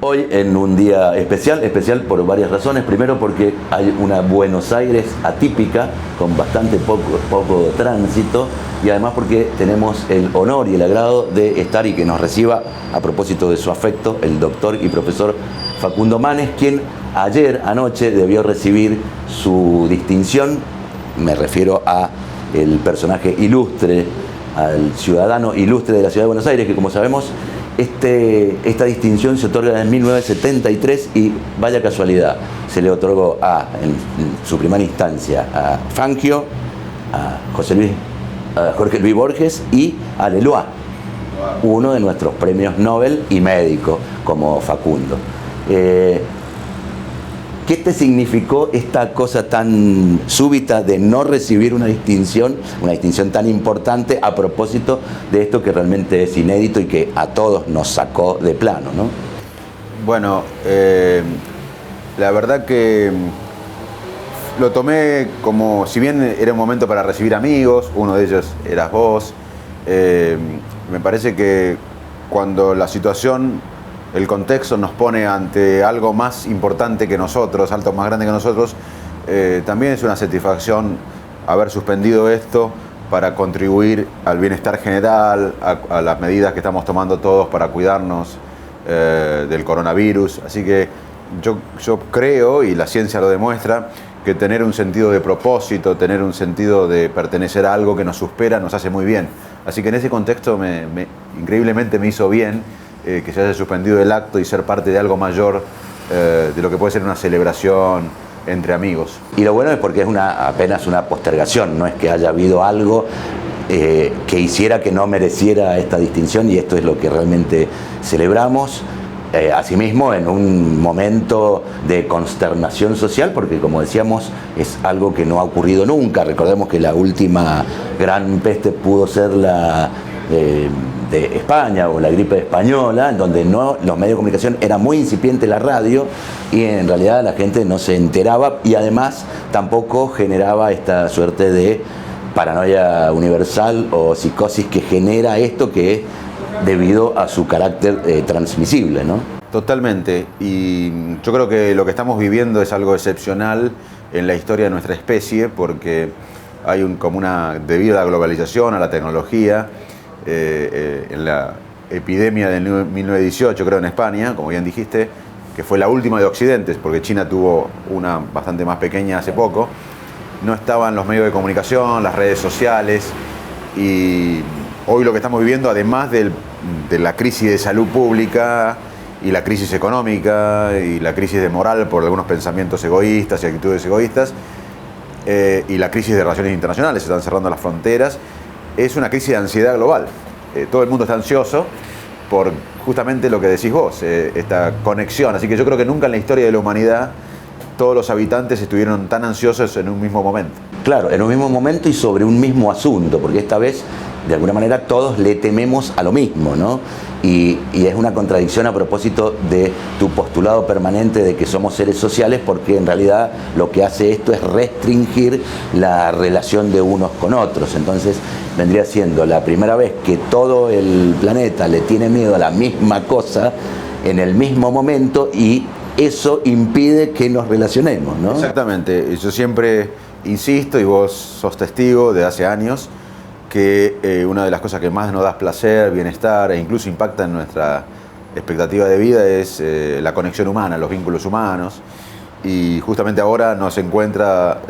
Hoy en un día especial por varias razones. Primero porque hay una Buenos Aires atípica, con bastante poco tránsito, y además porque tenemos el honor y el agrado de estar y que nos reciba, a propósito de su afecto, el doctor y profesor Facundo Manes, quien ayer anoche debió recibir su distinción. Me refiero a el personaje ilustre, al ciudadano ilustre de la ciudad de Buenos Aires, que como sabemos, esta distinción se otorga en 1973 y vaya casualidad, se le otorgó en su primera instancia a Fangio, a Jorge Luis Borges y a Leloir, uno de nuestros premios Nobel y médico como Facundo. ¿Qué te significó esta cosa tan súbita de no recibir una distinción tan importante a propósito de esto que realmente es inédito y que a todos nos sacó de plano, ¿no? Bueno, la verdad que lo tomé como, si bien era un momento para recibir amigos, uno de ellos eras vos, me parece que cuando la situación, el contexto nos pone ante algo más importante que nosotros, algo más grande que nosotros, también es una satisfacción haber suspendido esto para contribuir al bienestar general, a las medidas que estamos tomando todos para cuidarnos del coronavirus. Así que yo creo, y la ciencia lo demuestra, que tener un sentido de propósito, tener un sentido de pertenecer a algo que nos supera, nos hace muy bien. Así que en ese contexto increíblemente me hizo bien que se haya suspendido el acto y ser parte de algo mayor, de lo que puede ser una celebración entre amigos. Y lo bueno es porque es apenas una postergación, no es que haya habido algo que hiciera que no mereciera esta distinción, y esto es lo que realmente celebramos. Asimismo, en un momento de consternación social, porque como decíamos, es algo que no ha ocurrido nunca. Recordemos que la última gran peste pudo ser la de España o la gripe española, en donde los medios de comunicación era muy incipiente la radio y en realidad la gente no se enteraba, y además tampoco generaba esta suerte de paranoia universal o psicosis que genera esto, que es debido a su carácter transmisible, ¿no? Totalmente, y yo creo que lo que estamos viviendo es algo excepcional en la historia de nuestra especie, porque hay debido a la globalización, a la tecnología, en la epidemia de 1918, creo, en España, como bien dijiste, que fue la última de Occidente, porque China tuvo una bastante más pequeña hace poco, no estaban los medios de comunicación, las redes sociales, y hoy lo que estamos viviendo, además de la crisis de salud pública y la crisis económica y la crisis de moral por algunos pensamientos egoístas y actitudes egoístas, y la crisis de relaciones internacionales, se están cerrando las fronteras, es una crisis de ansiedad global. Todo el mundo está ansioso por justamente lo que decís vos, esta conexión. Así que yo creo que nunca en la historia de la humanidad todos los habitantes estuvieron tan ansiosos en un mismo momento. Claro, en un mismo momento y sobre un mismo asunto, porque esta vez, de alguna manera, todos le tememos a lo mismo, ¿no? Y es una contradicción a propósito de tu postulado permanente de que somos seres sociales, porque en realidad lo que hace esto es restringir la relación de unos con otros. Entonces vendría siendo la primera vez que todo el planeta le tiene miedo a la misma cosa en el mismo momento, y eso impide que nos relacionemos, ¿no? Exactamente. Yo siempre insisto, y vos sos testigo de hace años, que una de las cosas que más nos da placer, bienestar e incluso impacta en nuestra expectativa de vida es la conexión humana, los vínculos humanos, y justamente ahora nos encuentra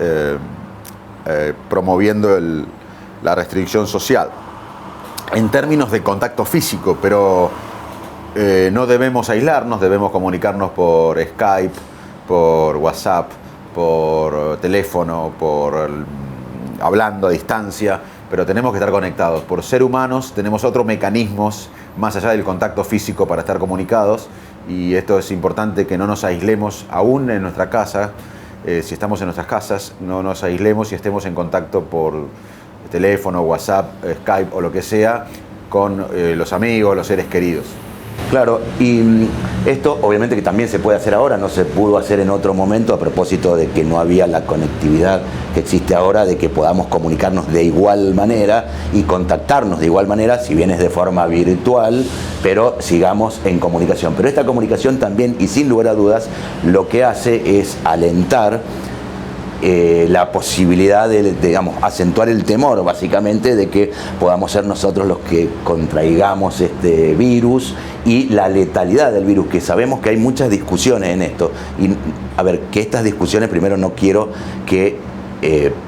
promoviendo la restricción social en términos de contacto físico, pero no debemos aislarnos, debemos comunicarnos por Skype, por WhatsApp, por teléfono, hablando a distancia, pero tenemos que estar conectados. Por ser humanos tenemos otros mecanismos más allá del contacto físico para estar comunicados, y esto es importante, que no nos aislemos aún en nuestra casa. Si estamos en nuestras casas, no nos aislemos y estemos en contacto por teléfono, WhatsApp, Skype o lo que sea con los amigos, los seres queridos. Claro, y esto obviamente que también se puede hacer ahora, no se pudo hacer en otro momento a propósito de que no había la conectividad que existe ahora, de que podamos comunicarnos de igual manera y contactarnos de igual manera, si bien es de forma virtual, pero sigamos en comunicación. Pero esta comunicación también, y sin lugar a dudas, lo que hace es alentar la posibilidad de, digamos, acentuar el temor, básicamente, de que podamos ser nosotros los que contraigamos este virus y la letalidad del virus, que sabemos que hay muchas discusiones en esto. Y, a ver, que estas discusiones, primero, no quiero que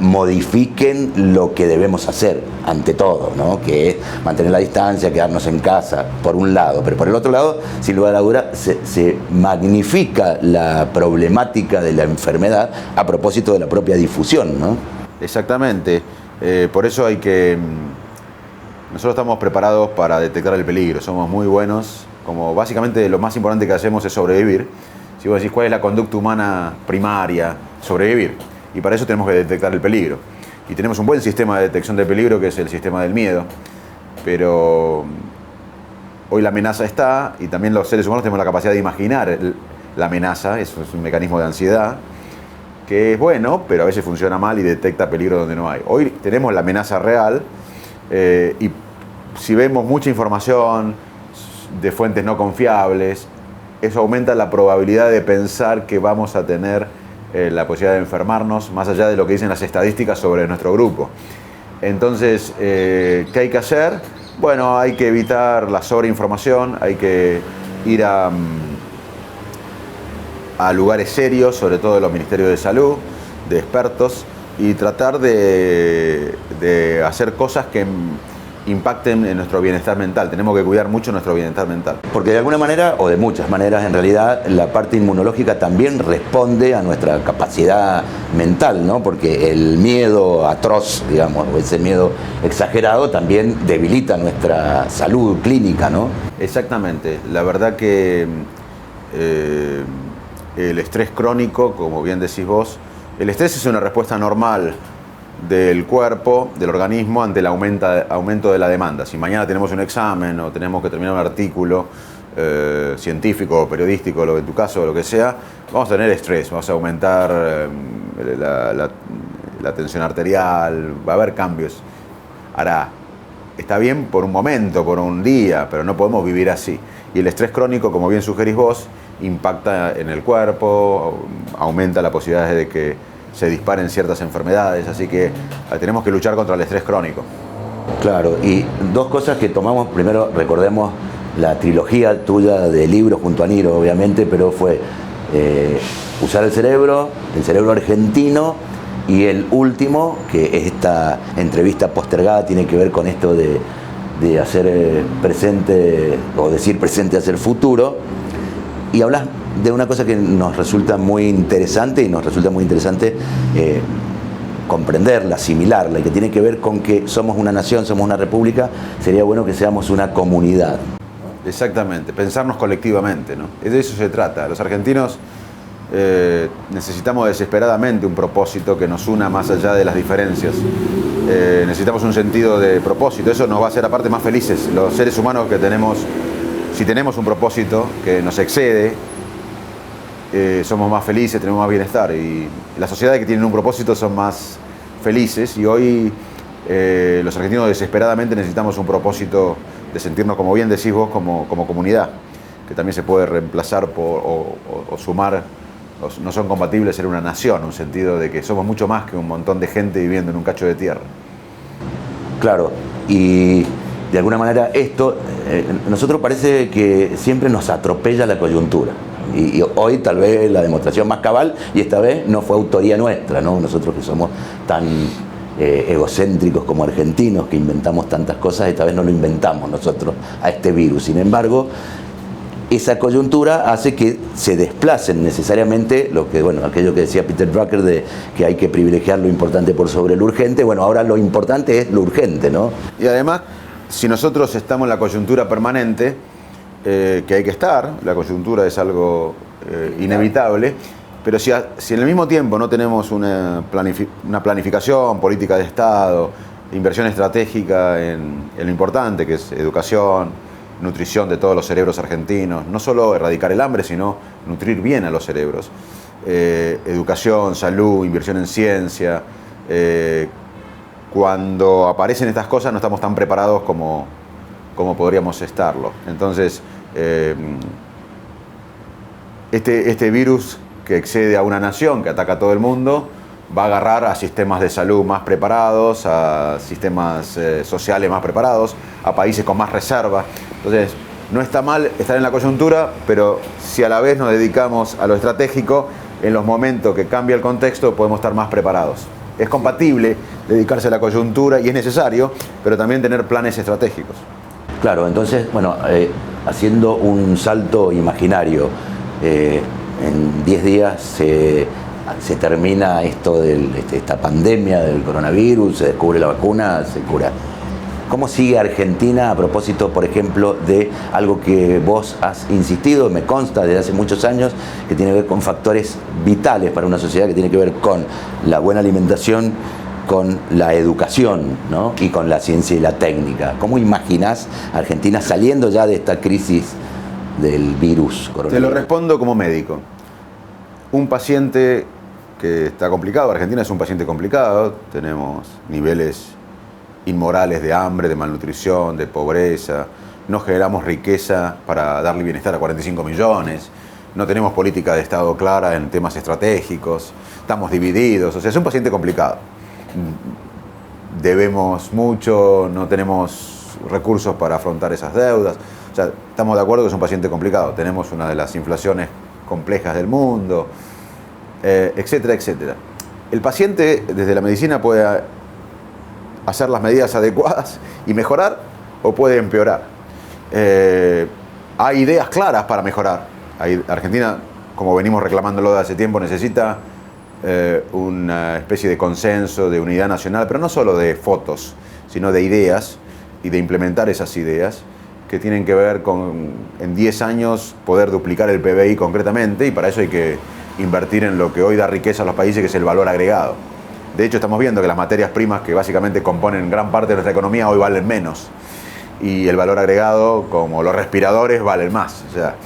modifiquen lo que debemos hacer ante todo, ¿no? Que es mantener la distancia, quedarnos en casa, por un lado, pero por el otro lado, sin lugar a duda, se magnifica la problemática de la enfermedad a propósito de la propia difusión, ¿no? Exactamente, por eso hay que... Nosotros estamos preparados para detectar el peligro, somos muy buenos, como básicamente lo más importante que hacemos es sobrevivir. Si vos decís cuál es la conducta humana primaria, sobrevivir. Y para eso tenemos que detectar el peligro. Y tenemos un buen sistema de detección de peligro, que es el sistema del miedo. Pero hoy la amenaza está, y también los seres humanos tenemos la capacidad de imaginar la amenaza. Eso es un mecanismo de ansiedad, que es bueno, pero a veces funciona mal y detecta peligro donde no hay. Hoy tenemos la amenaza real, y si vemos mucha información de fuentes no confiables, eso aumenta la probabilidad de pensar que vamos a tener la posibilidad de enfermarnos, más allá de lo que dicen las estadísticas sobre nuestro grupo. Entonces, ¿qué hay que hacer? Bueno, hay que evitar la sobreinformación, hay que ir a lugares serios, sobre todo de los ministerios de salud, de expertos, y tratar de hacer cosas que impacten en nuestro bienestar mental. Tenemos que cuidar mucho nuestro bienestar mental. Porque de alguna manera, o de muchas maneras en realidad, la parte inmunológica también responde a nuestra capacidad mental, ¿no? Porque el miedo atroz, digamos, o ese miedo exagerado también debilita nuestra salud clínica, ¿no? Exactamente. La verdad que el estrés crónico, como bien decís vos, el estrés es una respuesta normal del cuerpo, del organismo, ante el aumento de la demanda. Si mañana tenemos un examen o tenemos que terminar un artículo científico o periodístico, en tu caso, lo que sea, vamos a tener estrés, vamos a aumentar la tensión arterial, va a haber cambios. Ahora, está bien por un momento, por un día, pero no podemos vivir así. Y el estrés crónico, como bien sugerís vos, impacta en el cuerpo, aumenta la posibilidad de que se disparen ciertas enfermedades, así que tenemos que luchar contra el estrés crónico. Claro, y dos cosas que tomamos, primero recordemos la trilogía tuya de libros junto a Niro, obviamente, pero fue Usar el cerebro argentino, y el último, que esta entrevista postergada tiene que ver con esto de hacer presente, o decir presente, hacer futuro, y hablas de una cosa que nos resulta muy interesante, comprenderla, asimilarla, y que tiene que ver con que somos una nación, somos una república, sería bueno que seamos una comunidad. Exactamente, pensarnos colectivamente, ¿no? De eso se trata. Los argentinos necesitamos desesperadamente un propósito que nos una más allá de las diferencias. Necesitamos un sentido de propósito, eso nos va a hacer aparte más felices. Los seres humanos que tenemos, si tenemos un propósito que nos excede, somos más felices, tenemos más bienestar, y las sociedades que tienen un propósito son más felices, y hoy los argentinos desesperadamente necesitamos un propósito de sentirnos, como bien decís vos, como comunidad, que también se puede reemplazar o sumar, no son compatibles ser una nación, un sentido de que somos mucho más que un montón de gente viviendo en un cacho de tierra. Claro, y de alguna manera esto, nosotros parece que siempre nos atropella la coyuntura. Y hoy tal vez la demostración más cabal, y esta vez no fue autoría nuestra, ¿no? Nosotros que somos tan egocéntricos como argentinos, que inventamos tantas cosas, esta vez no lo inventamos nosotros a este virus. Sin embargo, esa coyuntura hace que se desplacen necesariamente aquello que decía Peter Drucker, de que hay que privilegiar lo importante por sobre lo urgente. Bueno, ahora lo importante es lo urgente, ¿no? Y además, si nosotros estamos en la coyuntura permanente, que hay que estar, la coyuntura es algo inevitable, pero si en el mismo tiempo no tenemos una planificación, política de Estado, inversión estratégica en lo importante, que es educación, nutrición de todos los cerebros argentinos, no solo erradicar el hambre, sino nutrir bien a los cerebros. Educación, salud, inversión en ciencia. Cuando aparecen estas cosas no estamos tan preparados como podríamos estarlo. Entonces, este virus que excede a una nación, que ataca a todo el mundo, va a agarrar a sistemas de salud más preparados, a sistemas sociales más preparados, a países con más reserva. Entonces, no está mal estar en la coyuntura, pero si a la vez nos dedicamos a lo estratégico, en los momentos que cambia el contexto podemos estar más preparados. Es compatible dedicarse a la coyuntura y es necesario, pero también tener planes estratégicos. Claro, entonces, bueno, haciendo un salto imaginario, en 10 días se termina esto de esta pandemia del coronavirus, se descubre la vacuna, se cura. ¿Cómo sigue Argentina a propósito, por ejemplo, de algo que vos has insistido, me consta desde hace muchos años, que tiene que ver con factores vitales para una sociedad, que tiene que ver con la buena alimentación, con la educación, ¿no? Y con la ciencia y la técnica? ¿Cómo imaginás Argentina saliendo ya de esta crisis del virus coronavirus? Te lo respondo como médico. Un paciente que está complicado, Argentina es un paciente complicado, tenemos niveles inmorales de hambre, de malnutrición, de pobreza, no generamos riqueza para darle bienestar a 45 millones, no tenemos política de Estado clara en temas estratégicos, estamos divididos, o sea, es un paciente complicado. Debemos mucho, no tenemos recursos para afrontar esas deudas, o sea, estamos de acuerdo que es un paciente complicado, tenemos una de las inflaciones complejas del mundo, etcétera, etcétera. El paciente desde la medicina puede hacer las medidas adecuadas y mejorar, o puede empeorar. Hay ideas claras para mejorar. Argentina, como venimos reclamándolo de hace tiempo, necesita una especie de consenso, de unidad nacional, pero no solo de fotos, sino de ideas y de implementar esas ideas que tienen que ver con, en 10 años, poder duplicar el PBI concretamente, y para eso hay que invertir en lo que hoy da riqueza a los países, que es el valor agregado. De hecho, estamos viendo que las materias primas que básicamente componen gran parte de nuestra economía hoy valen menos. Y el valor agregado, como los respiradores, valen más. O sea,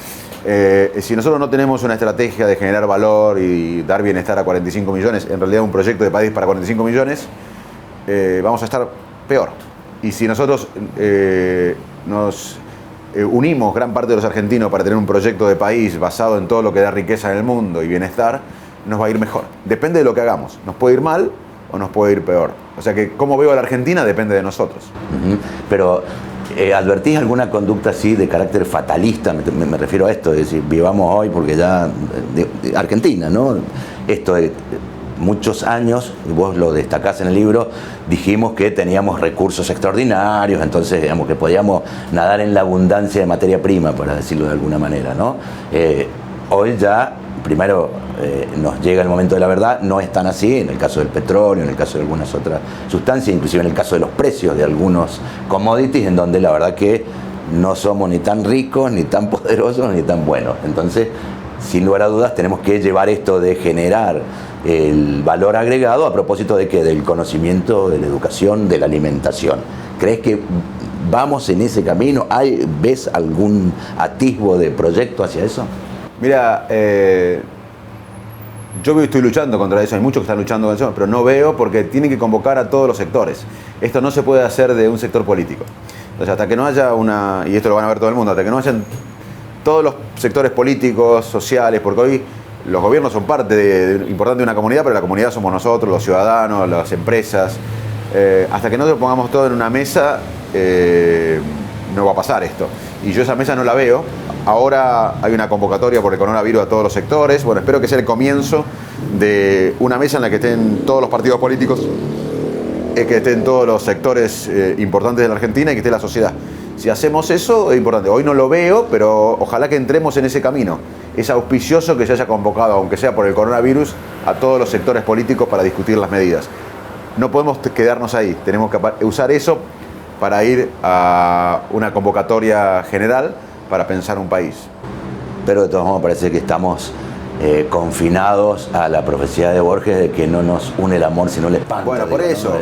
si nosotros no tenemos una estrategia de generar valor y dar bienestar a 45 millones, en realidad un proyecto de país para 45 millones, vamos a estar peor. Y si nosotros nos unimos gran parte de los argentinos para tener un proyecto de país basado en todo lo que da riqueza en el mundo y bienestar, nos va a ir mejor. Depende de lo que hagamos. Nos puede ir mal o nos puede ir peor. O sea que cómo veo a la Argentina depende de nosotros. Pero, ¿advertís alguna conducta así de carácter fatalista? Me refiero a esto, es decir, vivamos hoy porque ya... de Argentina, ¿no? Esto de muchos años, y vos lo destacás en el libro, dijimos que teníamos recursos extraordinarios, entonces digamos que podíamos nadar en la abundancia de materia prima, para decirlo de alguna manera, ¿no? Hoy ya, primero, nos llega el momento de la verdad, no es tan así, en el caso del petróleo, en el caso de algunas otras sustancias, inclusive en el caso de los precios de algunos commodities, en donde la verdad que no somos ni tan ricos, ni tan poderosos, ni tan buenos. Entonces, sin lugar a dudas, tenemos que llevar esto de generar el valor agregado a propósito de que del conocimiento, de la educación, de la alimentación. ¿Crees que vamos en ese camino? ¿Ves algún atisbo de proyecto hacia eso? Mira, yo estoy luchando contra eso, hay muchos que están luchando contra eso, pero no veo, porque tienen que convocar a todos los sectores. Esto no se puede hacer de un sector político. Entonces, hasta que no haya una, y esto lo van a ver todo el mundo, hasta que no hayan todos los sectores políticos, sociales, porque hoy los gobiernos son parte importante de una comunidad, pero la comunidad somos nosotros, los ciudadanos, las empresas. Hasta que no lo pongamos todo en una mesa, no va a pasar esto. Y yo esa mesa no la veo. Ahora hay una convocatoria por el coronavirus a todos los sectores. Bueno, espero que sea el comienzo de una mesa en la que estén todos los partidos políticos, que estén todos los sectores importantes de la Argentina y que esté la sociedad. Si hacemos eso, es importante. Hoy no lo veo, pero ojalá que entremos en ese camino. Es auspicioso que se haya convocado, aunque sea por el coronavirus, a todos los sectores políticos para discutir las medidas. No podemos quedarnos ahí. Tenemos que usar eso para ir a una convocatoria general para pensar un país. Pero de todos modos parece que estamos confinados a la profecía de Borges de que no nos une el amor sino el espanto. Bueno, por eso.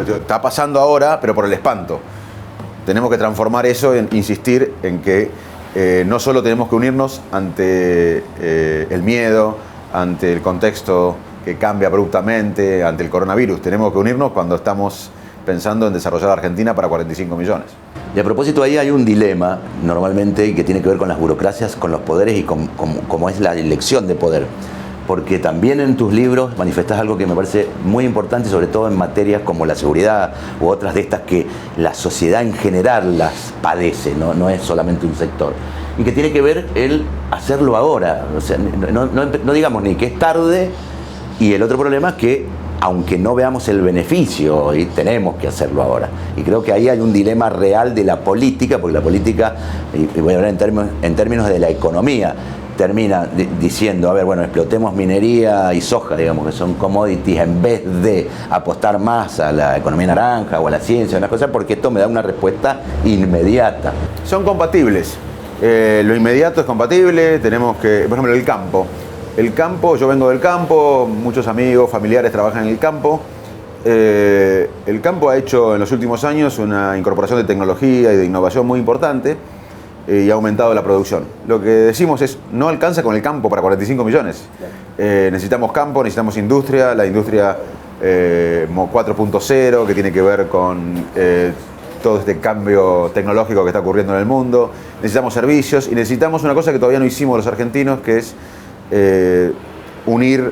Está pasando ahora, pero por el espanto. tenemos que transformar eso en insistir en que no solo tenemos que unirnos ante el miedo, ante el contexto que cambia abruptamente, ante el coronavirus. Tenemos que unirnos cuando estamos pensando en desarrollar Argentina para 45 millones. Y a propósito, ahí hay un dilema normalmente que tiene que ver con las burocracias, con los poderes y con cómo es la elección de poder. Porque también en tus libros manifestás algo que me parece muy importante, sobre todo en materias como la seguridad u otras de estas que la sociedad en general las padece, no es solamente un sector. Y que tiene que ver el hacerlo ahora. O sea, no digamos ni que es tarde, y el otro problema es que aunque no veamos el beneficio hoy, tenemos que hacerlo ahora. Y creo que ahí hay un dilema real de la política, porque la política, y voy a hablar en términos de la economía, termina diciendo, a ver, bueno, explotemos minería y soja, digamos, que son commodities, en vez de apostar más a la economía naranja o a la ciencia, una cosa, porque esto me da una respuesta inmediata. Son compatibles. Lo inmediato es compatible, tenemos que, por ejemplo, el campo. El campo, yo vengo del campo, muchos amigos, familiares trabajan en el campo. El campo ha hecho en los últimos años una incorporación de tecnología y de innovación muy importante y ha aumentado la producción. Lo que decimos es, no alcanza con el campo para 45 millones. Necesitamos campo, necesitamos industria, la industria 4.0, que tiene que ver con todo este cambio tecnológico que está ocurriendo en el mundo. Necesitamos servicios y necesitamos una cosa que todavía no hicimos los argentinos, que es unir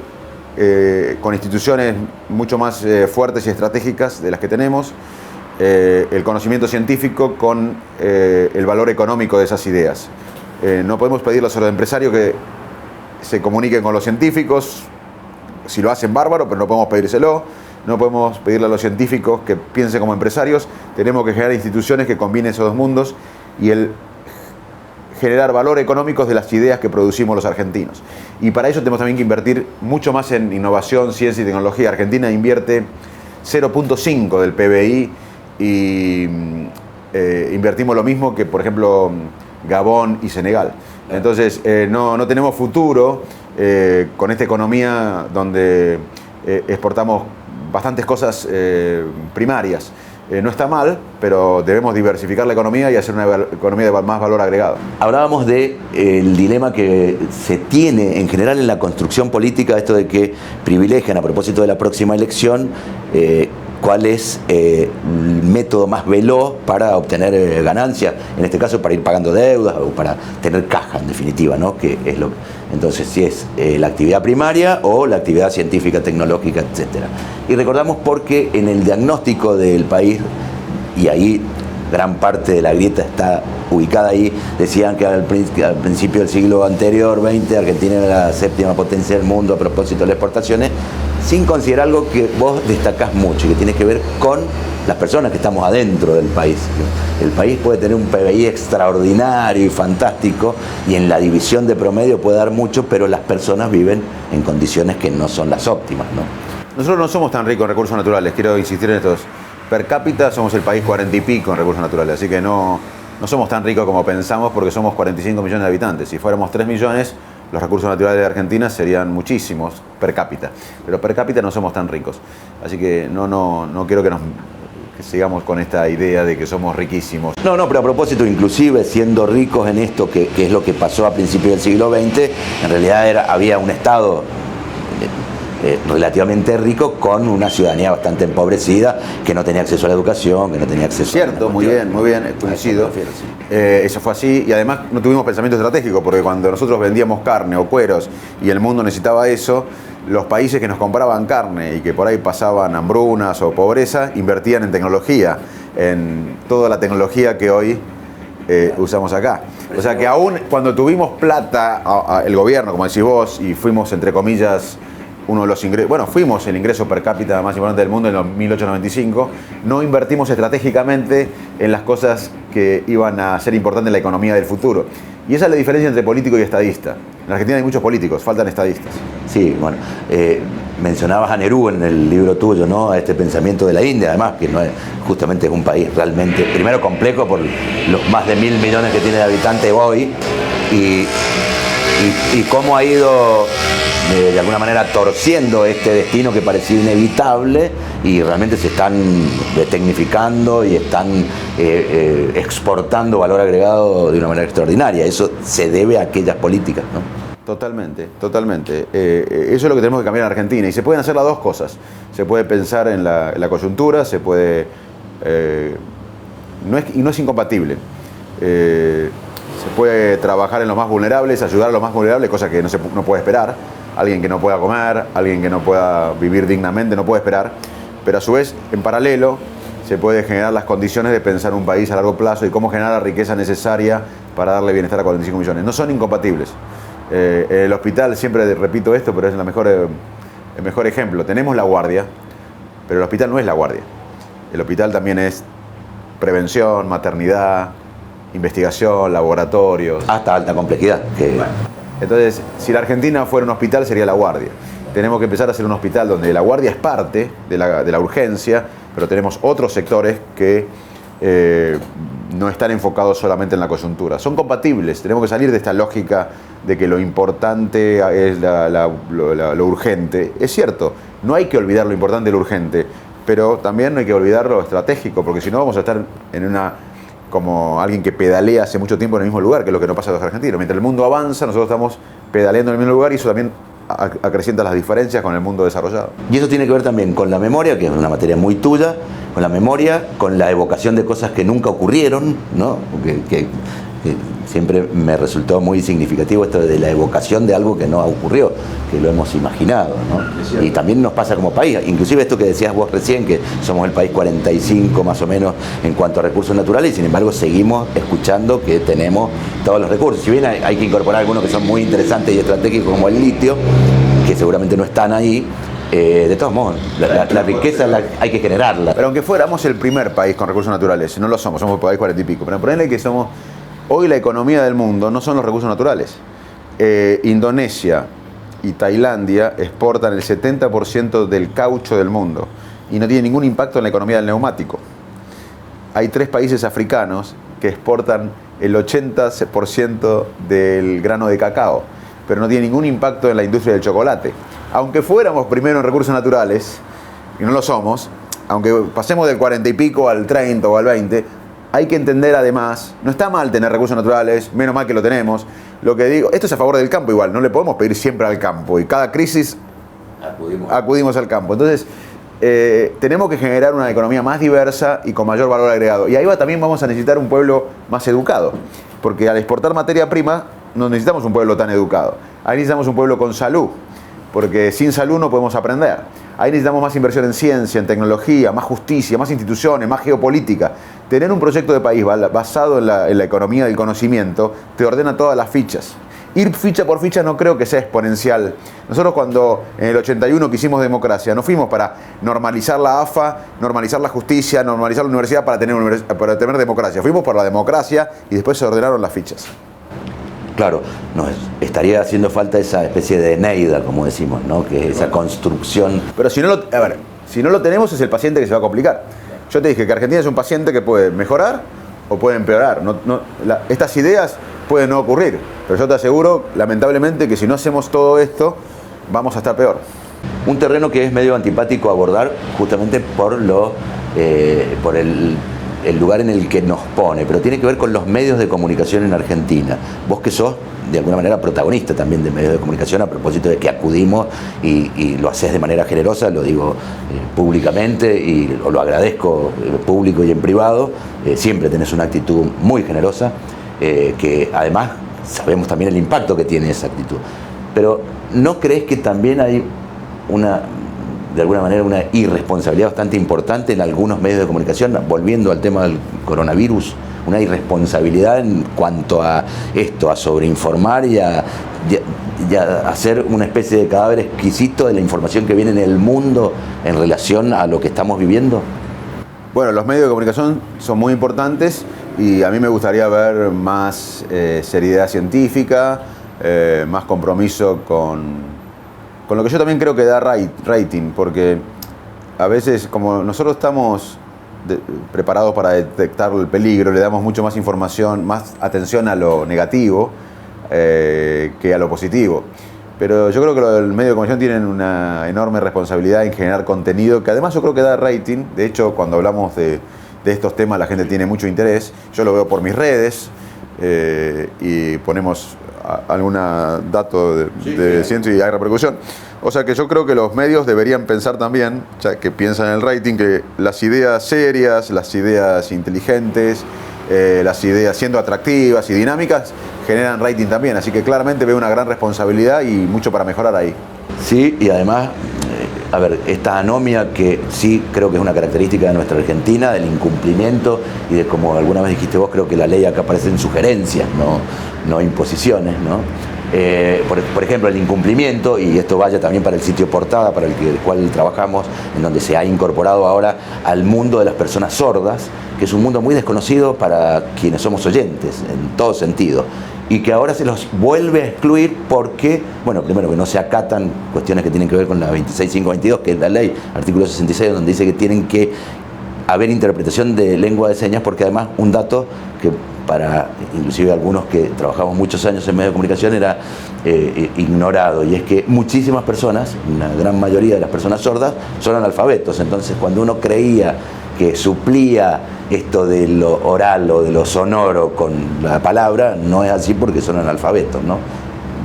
con instituciones mucho más fuertes y estratégicas de las que tenemos el conocimiento científico con el valor económico de esas ideas. No podemos pedirle a los empresarios que se comuniquen con los científicos, si lo hacen bárbaro, pero no podemos pedírselo. No podemos pedirle a los científicos que piensen como empresarios. Tenemos que generar instituciones que combinen esos dos mundos y el generar valor económico de las ideas que producimos los argentinos. Y para eso tenemos también que invertir mucho más en innovación, ciencia y tecnología. Argentina invierte 0.5 del PBI y invertimos lo mismo que, por ejemplo, Gabón y Senegal. Entonces, no tenemos futuro con esta economía donde exportamos bastantes cosas primarias. No está mal, pero debemos diversificar la economía y hacer una economía de más valor agregado. Hablábamos del dilema que se tiene en general en la construcción política, esto de que privilegian a propósito de la próxima elección cuál es el método más veloz para obtener ganancias, en este caso para ir pagando deudas o para tener caja en definitiva, ¿no? Que es entonces, si es la actividad primaria o la actividad científica, tecnológica, etc. Y recordamos porque en el diagnóstico del país, y ahí gran parte de la grieta está ubicada ahí, decían que al principio del siglo anterior, 20, Argentina era la séptima potencia del mundo a propósito de las exportaciones, sin considerar algo que vos destacás mucho y que tiene que ver con las personas que estamos adentro del país. El país puede tener un PBI extraordinario y fantástico y en la división de promedio puede dar mucho, pero las personas viven en condiciones que no son las óptimas, ¿no? Nosotros no somos tan ricos en recursos naturales, quiero insistir en estos. Per cápita somos el país 40 y pico en recursos naturales, así que no somos tan ricos como pensamos porque somos 45 millones de habitantes. Si fuéramos 3 millones, los recursos naturales de Argentina serían muchísimos per cápita, pero per cápita no somos tan ricos. Así que no quiero que sigamos con esta idea de que somos riquísimos. No, pero a propósito, inclusive siendo ricos en esto, que es lo que pasó a principios del siglo XX, en realidad había un Estado relativamente rico con una ciudadanía bastante empobrecida que no tenía acceso a la educación, que no tenía acceso Cierto, muy bien, coincido. Eso fue así y además no tuvimos pensamiento estratégico porque cuando nosotros vendíamos carne o cueros y el mundo necesitaba eso, los países que nos compraban carne y que por ahí pasaban hambrunas o pobreza invertían en tecnología, en toda la tecnología que hoy usamos acá. O sea que aún cuando tuvimos plata, el gobierno, como decís vos, y fuimos entre comillas uno de los ingresos, fuimos el ingreso per cápita más importante del mundo en los 1895, no invertimos estratégicamente en las cosas que iban a ser importantes en la economía del futuro. Y esa es la diferencia entre político y estadista. En Argentina hay muchos políticos, faltan estadistas. Sí, mencionabas a Nehru en el libro tuyo, ¿no? A este pensamiento de la India, además, que no es, justamente es un país realmente, primero complejo por los más de 1.000 millones que tiene de habitantes hoy, y cómo ha ido de alguna manera torciendo este destino que parecía inevitable y realmente se están tecnificando y están exportando valor agregado de una manera extraordinaria. Eso se debe a aquellas políticas, ¿no? Totalmente, totalmente. Eso es lo que tenemos que cambiar en Argentina. Y se pueden hacer las dos cosas. Se puede pensar en la coyuntura, se puede... no es incompatible. Se puede trabajar en los más vulnerables, ayudar a los más vulnerables, cosa que no puede esperar. Alguien que no pueda comer, alguien que no pueda vivir dignamente, no puede esperar. Pero a su vez, en paralelo, se puede generar las condiciones de pensar un país a largo plazo y cómo generar la riqueza necesaria para darle bienestar a 45 millones. No son incompatibles. El hospital, siempre repito esto, pero es el mejor ejemplo. Tenemos la guardia, pero el hospital no es la guardia. El hospital también es prevención, maternidad, investigación, laboratorios. Hasta alta complejidad. Entonces, si la Argentina fuera un hospital, sería la guardia. Tenemos que empezar a ser un hospital donde la guardia es parte de la urgencia, pero tenemos otros sectores que no están enfocados solamente en la coyuntura. Son compatibles, tenemos que salir de esta lógica de que lo importante es lo urgente. Es cierto, no hay que olvidar lo importante de lo urgente, pero también no hay que olvidar lo estratégico, porque si no vamos a estar como alguien que pedalea hace mucho tiempo en el mismo lugar, que es lo que no pasa a los argentinos. Mientras el mundo avanza, nosotros estamos pedaleando en el mismo lugar y eso también acrecienta las diferencias con el mundo desarrollado. Y eso tiene que ver también con la memoria, que es una materia muy tuya, con la memoria, con la evocación de cosas que nunca ocurrieron, ¿no? Que siempre me resultó muy significativo esto de la evocación de algo que no ocurrió, que lo hemos imaginado, ¿no? Y también nos pasa como país, inclusive esto que decías vos recién, que somos el país 45 más o menos en cuanto a recursos naturales, y sin embargo seguimos escuchando que tenemos todos los recursos. Si bien hay que incorporar algunos que son muy interesantes y estratégicos como el litio, que seguramente no están ahí, de todos modos, la riqueza hay que generarla. Pero aunque fuéramos el primer país con recursos naturales, no lo somos el país 40 y pico, pero ponele que somos... Hoy la economía del mundo no son los recursos naturales. Indonesia y Tailandia exportan el 70% del caucho del mundo y no tiene ningún impacto en la economía del neumático. Hay 3 países africanos que exportan el 80% del grano de cacao, pero no tiene ningún impacto en la industria del chocolate. Aunque fuéramos primero en recursos naturales, y no lo somos, aunque pasemos del 40 y pico al 30 o al 20, hay que entender además, no está mal tener recursos naturales, menos mal que lo tenemos. Lo que digo, esto es a favor del campo igual, no le podemos pedir siempre al campo y cada crisis acudimos al campo. Entonces, tenemos que generar una economía más diversa y con mayor valor agregado. Y ahí también vamos a necesitar un pueblo más educado, porque al exportar materia prima no necesitamos un pueblo tan educado. Ahí necesitamos un pueblo con salud, porque sin salud no podemos aprender. Ahí necesitamos más inversión en ciencia, en tecnología, más justicia, más instituciones, más geopolítica. Tener un proyecto de país basado en la economía del conocimiento te ordena todas las fichas. Ir ficha por ficha no creo que sea exponencial. Nosotros cuando en el 81 quisimos democracia, no fuimos para normalizar la AFA, normalizar la justicia, normalizar la universidad para tener democracia. Fuimos por la democracia y después se ordenaron las fichas. Claro, nos estaría haciendo falta esa especie de Eneida, como decimos, ¿no? Que es esa construcción. Pero si no lo tenemos es el paciente que se va a complicar. Yo te dije que Argentina es un paciente que puede mejorar o puede empeorar. Estas ideas pueden no ocurrir, pero yo te aseguro, lamentablemente, que si no hacemos todo esto, vamos a estar peor. Un terreno que es medio antipático abordar justamente por el lugar en el que nos pone, pero tiene que ver con los medios de comunicación en Argentina. Vos que sos, de alguna manera, protagonista también de medios de comunicación, a propósito de que acudimos y lo haces de manera generosa, lo digo públicamente y lo agradezco público y en privado, siempre tenés una actitud muy generosa, que además sabemos también el impacto que tiene esa actitud. Pero ¿no crees que también hay de alguna manera una irresponsabilidad bastante importante en algunos medios de comunicación, volviendo al tema del coronavirus, una irresponsabilidad en cuanto a esto, a sobreinformar y a hacer una especie de cadáver exquisito de la información que viene en el mundo en relación a lo que estamos viviendo? Bueno, los medios de comunicación son muy importantes y a mí me gustaría ver más seriedad científica, más compromiso con lo que yo también creo que da rating, porque a veces como nosotros estamos preparados para detectar el peligro, le damos mucho más información, más atención a lo negativo que a lo positivo. Pero yo creo que los medios de comunicación tienen una enorme responsabilidad en generar contenido, que además yo creo que da rating. De hecho, cuando hablamos de estos temas la gente tiene mucho interés. Yo lo veo por mis redes y ponemos algún dato de ciencia y hay repercusión. O sea que yo creo que los medios deberían pensar también, ya que piensan en el rating, que las ideas serias, las ideas inteligentes, las ideas siendo atractivas y dinámicas, generan rating también. Así que claramente veo una gran responsabilidad y mucho para mejorar ahí. Sí, y además, a ver, esta anomia que sí creo que es una característica de nuestra Argentina, del incumplimiento y de, como alguna vez dijiste vos, creo que la ley acá aparece en sugerencias, no imposiciones, ¿no? Por ejemplo, el incumplimiento, y esto vaya también para el sitio Portada, para el cual trabajamos, en donde se ha incorporado ahora al mundo de las personas sordas, que es un mundo muy desconocido para quienes somos oyentes, en todo sentido, y que ahora se los vuelve a excluir porque, bueno, primero que no se acatan cuestiones que tienen que ver con la 26522, que es la ley, artículo 66, donde dice que tienen que haber interpretación de lengua de señas, porque además un dato que para inclusive algunos que trabajamos muchos años en medios de comunicación era ignorado, y es que muchísimas personas, una gran mayoría de las personas sordas, son analfabetos. Entonces, cuando uno creía que suplía esto de lo oral o de lo sonoro con la palabra, no es así porque son analfabetos, ¿no?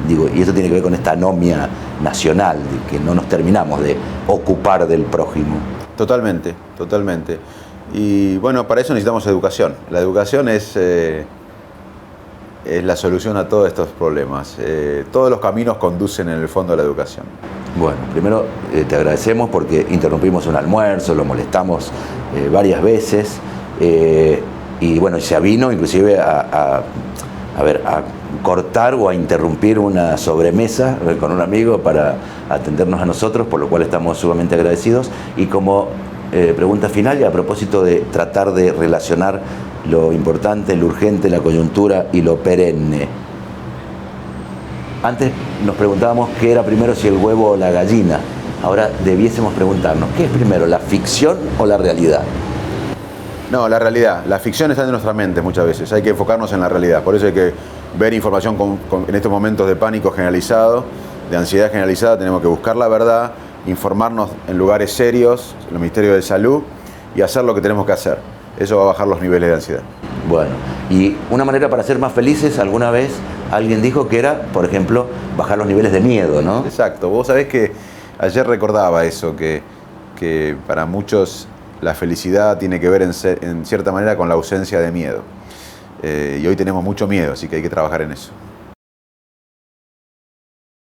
Digo, y eso tiene que ver con esta anomia nacional, de que no nos terminamos de ocupar del prójimo. Totalmente, totalmente. Y bueno, para eso necesitamos educación. La educación es la solución a todos estos problemas. Todos los caminos conducen en el fondo a la educación. Bueno, primero te agradecemos porque interrumpimos un almuerzo, lo molestamos varias veces y bueno, se avino inclusive a cortar o a interrumpir una sobremesa con un amigo para atendernos a nosotros, por lo cual estamos sumamente agradecidos. Y como pregunta final, y a propósito de tratar de relacionar lo importante, lo urgente, la coyuntura y lo perenne. Antes nos preguntábamos qué era primero, si el huevo o la gallina. Ahora debiésemos preguntarnos, ¿qué es primero, la ficción o la realidad? No, la realidad. La ficción está en nuestra mente muchas veces. Hay que enfocarnos en la realidad. Por eso hay que ver información en estos momentos de pánico generalizado, de ansiedad generalizada. Tenemos que buscar la verdad, informarnos en lugares serios, en los ministerios de salud, y hacer lo que tenemos que hacer. Eso va a bajar los niveles de ansiedad. Bueno, y una manera para ser más felices, alguna vez alguien dijo que era, por ejemplo, bajar los niveles de miedo, ¿no? Exacto. Vos sabés que ayer recordaba eso, que para muchos la felicidad tiene que ver en cierta manera con la ausencia de miedo. Y hoy tenemos mucho miedo, así que hay que trabajar en eso.